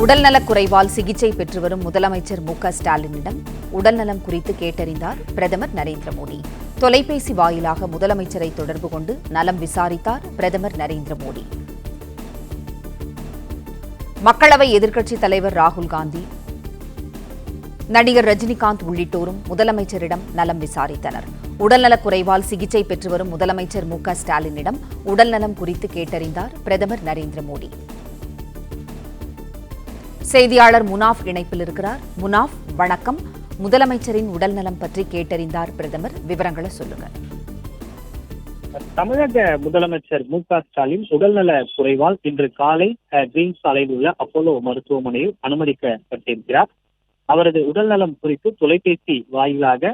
உடல்நலக் குறைவால் சிகிச்சை பெற்று வரும் முதலமைச்சர் மு.க.ஸ்டாலினிடம் உடல்நலம் குறித்து கேட்டறிந்தார் பிரதமர் நரேந்திர மோடி. தொலைபேசி வாயிலாக முதலமைச்சரை தொடர்பு கொண்டு நலம் விசாரித்தார் பிரதமர் நரேந்திர மோடி. மக்களவை எதிர்க்கட்சித் தலைவர் ராகுல் காந்தி, நடிகர் ரஜினிகாந்த் உள்ளிட்டோரும் முதலமைச்சரிடம் நலம் விசாரித்தனர். உடல்நலக் குறைவால் சிகிச்சை பெற்று வரும் முதலமைச்சர் மு.க.ஸ்டாலினிடம் உடல்நலம் குறித்து கேட்டறிந்தார் பிரதமர் நரேந்திர மோடி. செய்தியாளர் முனாஃப் இணைப்பில் இருக்கிறார். முனாஃப், வணக்கம். முதலமைச்சரின் உடல்நலம் பற்றி கேட்டறிந்தார் பிரதமர், விவரங்களை சொல்லுங்க. தமிழக முதலமைச்சர் மு.க.ஸ்டாலின் உடல்நல குறைவால் இன்று காலை கிரீன் சாலையில் உள்ள அப்போலோ மருத்துவமனையில் அனுமதிக்கப்பட்டிருக்கிறார். அவரது உடல்நலம் குறித்து தொலைபேசி வாயிலாக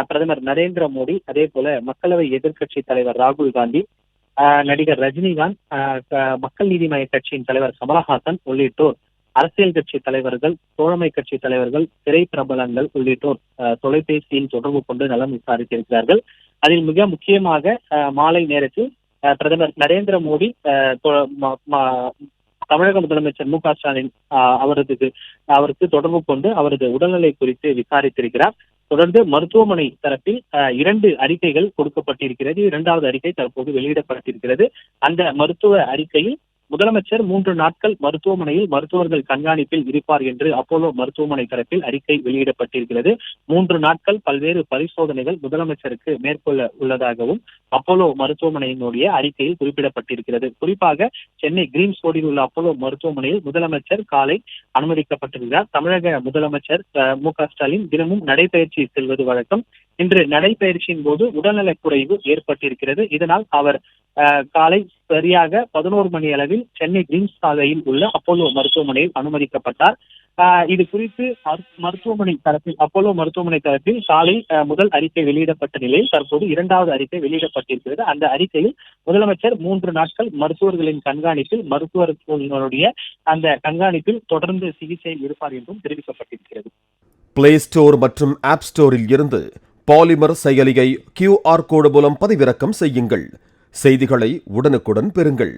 பிரதமர் நரேந்திர மோடி, அதே போல மக்களவை எதிர்க்கட்சி தலைவர் ராகுல் காந்தி, நடிகர் ரஜினிகாந்த், மக்கள் நீதி மய்ய கட்சியின் தலைவர் கமலஹாசன் உள்ளிட்டோர், அரசியல் கட்சி தலைவர்கள், தோழமை கட்சி தலைவர்கள், திரை பிரபலங்கள் உள்ளிட்டோர் தொலைபேசியில் தொடர்பு கொண்டு நலம் விசாரித்திருக்கிறார்கள். அதில் மிக முக்கியமாக மாலை நேரத்தில் பிரதமர் நரேந்திர மோடி தமிழக முதலமைச்சர் மு.க.ஸ்டாலின் அவருக்கு தொடர்பு கொண்டு அவரது உடல்நிலை குறித்து விசாரித்திருக்கிறார். தொடர்ந்து மருத்துவமனை தரப்பில் 2 அறிக்கைகள் கொடுக்கப்பட்டிருக்கிறது. 2வது அறிக்கை தற்போது வெளியிடப்பட்டிருக்கிறது. அந்த மருத்துவ அறிக்கையில் முதலமைச்சர் 3 நாட்கள் மருத்துவமனையில் மருத்துவர்கள் கண்காணிப்பில் இருப்பார் என்று அப்போலோ மருத்துவமனை தரப்பில் அறிக்கை வெளியிடப்பட்டிருக்கிறது. 3 நாட்கள் பல்வேறு பரிசோதனைகள் முதலமைச்சருக்கு மேற்கொள்ள உள்ளதாகவும் அப்போலோ மருத்துவமனையினுடைய அறிக்கையில் குறிப்பிடப்பட்டிருக்கிறது. குறிப்பாக சென்னை கிரீன்ஸ் ரோடில் உள்ள அப்போலோ மருத்துவமனையில் முதலமைச்சர் காலை அனுமதிக்கப்பட்டிருக்கிறார். தமிழக முதலமைச்சர் மு.க.ஸ்டாலின் தினமும் நடைபயிற்சி செல்வது வழக்கம். இன்று நடைபயிற்சியின் போது உடல்நலக் குறைவு ஏற்பட்டிருக்கிறது. இதனால் அவர் காலை சரியாக 11 மணி அளவில் சென்னை கிரீன்ஸ் சாலையில் உள்ள அப்போலோ மருத்துவமனையில் அனுமதிக்கப்பட்டார். இது குறித்து அப்போலோ மருத்துவமனை தரப்பில் காலை முதல் அறிக்கை வெளியிடப்பட்ட நிலையில் தற்போது 2வது அறிக்கை வெளியிடப்பட்டிருக்கிறது. அந்த அறிக்கையில் முதலமைச்சர் 3 நாட்கள் மருத்துவர்களின் கண்காணிப்பில், மருத்துவர்களுடைய அந்த கண்காணிப்பில் தொடர்ந்து சிகிச்சையில் இருப்பார் என்றும் தெரிவிக்கப்பட்டிருக்கிறது. பிளே ஸ்டோர் மற்றும் ஆப் ஸ்டோரில் இருந்து பாலிமர் செயலியை QR கோடு மூலம் பதிவிறக்கம் செய்யுங்கள். செய்திகளை உடனுக்குடன் பெறுங்கள்.